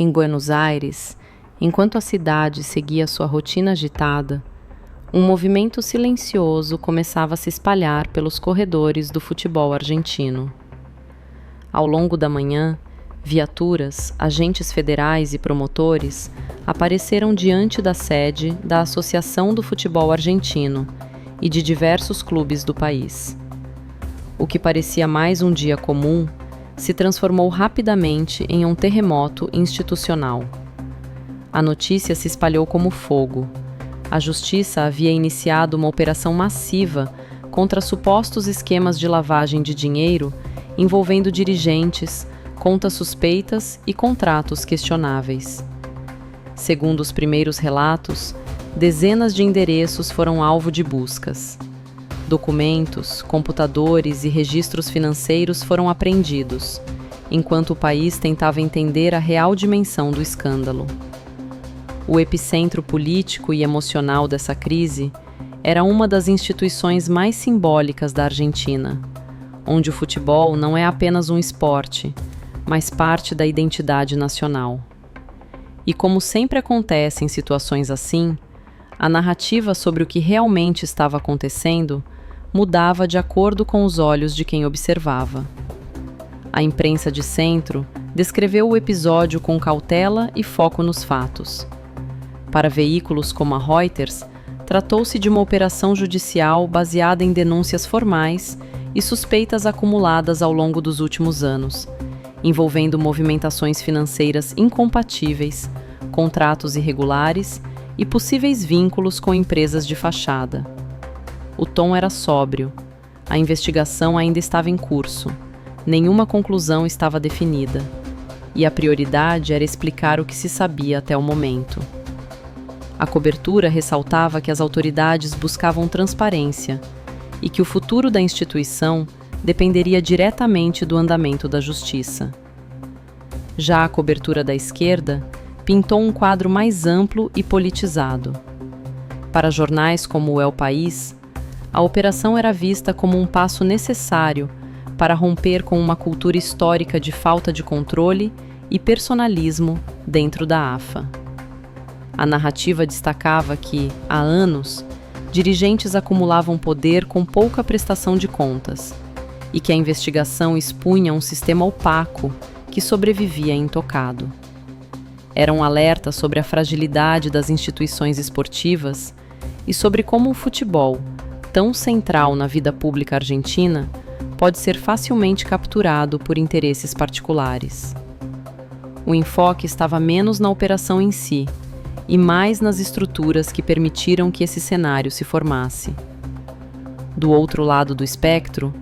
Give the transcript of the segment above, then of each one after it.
Em Buenos Aires, enquanto a cidade seguia sua rotina agitada, um movimento silencioso começava a se espalhar pelos corredores do futebol argentino. Ao longo da manhã, viaturas, agentes federais e promotores apareceram diante da sede da Associação do Futebol Argentino e de diversos clubes do país. O que parecia mais um dia comum se transformou rapidamente em um terremoto institucional. A notícia se espalhou como fogo. A Justiça havia iniciado uma operação massiva contra supostos esquemas de lavagem de dinheiro envolvendo dirigentes, contas suspeitas e contratos questionáveis. Segundo os primeiros relatos, dezenas de endereços foram alvo de buscas. Documentos, computadores e registros financeiros foram apreendidos, enquanto o país tentava entender a real dimensão do escândalo. O epicentro político e emocional dessa crise era uma das instituições mais simbólicas da Argentina, onde o futebol não é apenas um esporte, mas parte da identidade nacional. E como sempre acontece em situações assim, a narrativa sobre o que realmente estava acontecendo mudava de acordo com os olhos de quem observava. A imprensa de centro descreveu o episódio com cautela e foco nos fatos. Para veículos como a Reuters, tratou-se de uma operação judicial baseada em denúncias formais e suspeitas acumuladas ao longo dos últimos anos, envolvendo movimentações financeiras incompatíveis, contratos irregulares e possíveis vínculos com empresas de fachada. O tom era sóbrio. A investigação ainda estava em curso. Nenhuma conclusão estava definida. E a prioridade era explicar o que se sabia até o momento. A cobertura ressaltava que as autoridades buscavam transparência e que o futuro da instituição dependeria diretamente do andamento da justiça. Já a cobertura da esquerda pintou um quadro mais amplo e politizado. Para jornais como o El País, a operação era vista como um passo necessário para romper com uma cultura histórica de falta de controle e personalismo dentro da AFA. A narrativa destacava que, há anos, dirigentes acumulavam poder com pouca prestação de contas e que a investigação expunha um sistema opaco que sobrevivia intocado. Era um alerta sobre a fragilidade das instituições esportivas e sobre como o futebol, tão central na vida pública argentina, pode ser facilmente capturado por interesses particulares. O enfoque estava menos na operação em si e mais nas estruturas que permitiram que esse cenário se formasse. Do outro lado do espectro,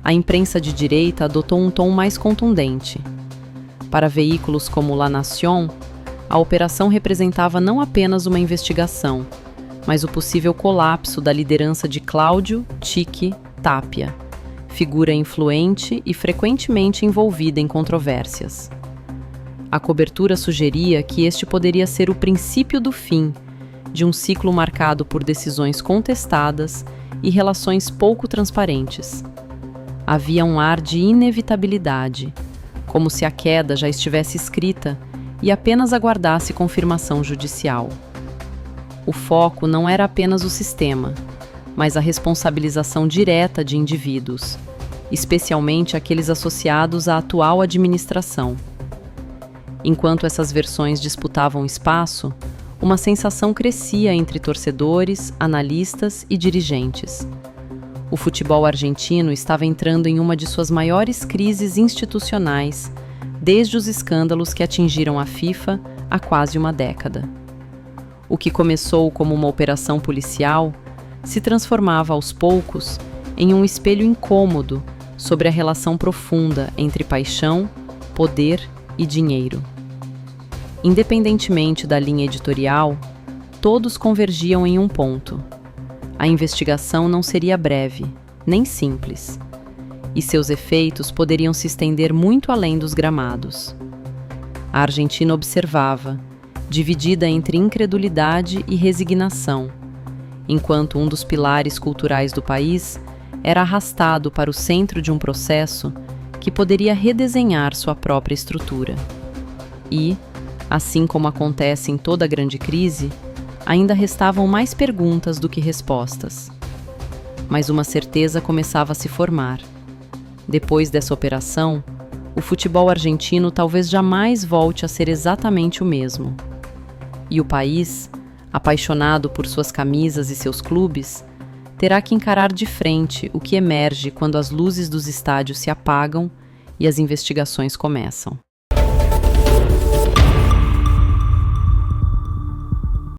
a imprensa de direita adotou um tom mais contundente. Para veículos como La Nación, a operação representava não apenas uma investigação, mas o possível colapso da liderança de Cláudio Chiqui Tapia, figura influente e frequentemente envolvida em controvérsias. A cobertura sugeria que este poderia ser o princípio do fim de um ciclo marcado por decisões contestadas e relações pouco transparentes. Havia um ar de inevitabilidade, como se a queda já estivesse escrita e apenas aguardasse confirmação judicial. O foco não era apenas o sistema, mas a responsabilização direta de indivíduos, especialmente aqueles associados à atual administração. Enquanto essas versões disputavam espaço, uma sensação crescia entre torcedores, analistas e dirigentes. O futebol argentino estava entrando em uma de suas maiores crises institucionais, desde os escândalos que atingiram a FIFA há quase uma década. O que começou como uma operação policial se transformava aos poucos em um espelho incômodo sobre a relação profunda entre paixão, poder e dinheiro. Independentemente da linha editorial, todos convergiam em um ponto: a investigação não seria breve, nem simples, e seus efeitos poderiam se estender muito além dos gramados. A Argentina observava, dividida entre incredulidade e resignação, enquanto um dos pilares culturais do país era arrastado para o centro de um processo que poderia redesenhar sua própria estrutura. E, Assim como acontece em toda grande crise, ainda restavam mais perguntas do que respostas. Mas uma certeza começava a se formar. Depois dessa operação, o futebol argentino talvez jamais volte a ser exatamente o mesmo. E o país, apaixonado por suas camisas e seus clubes, terá que encarar de frente o que emerge quando as luzes dos estádios se apagam e as investigações começam.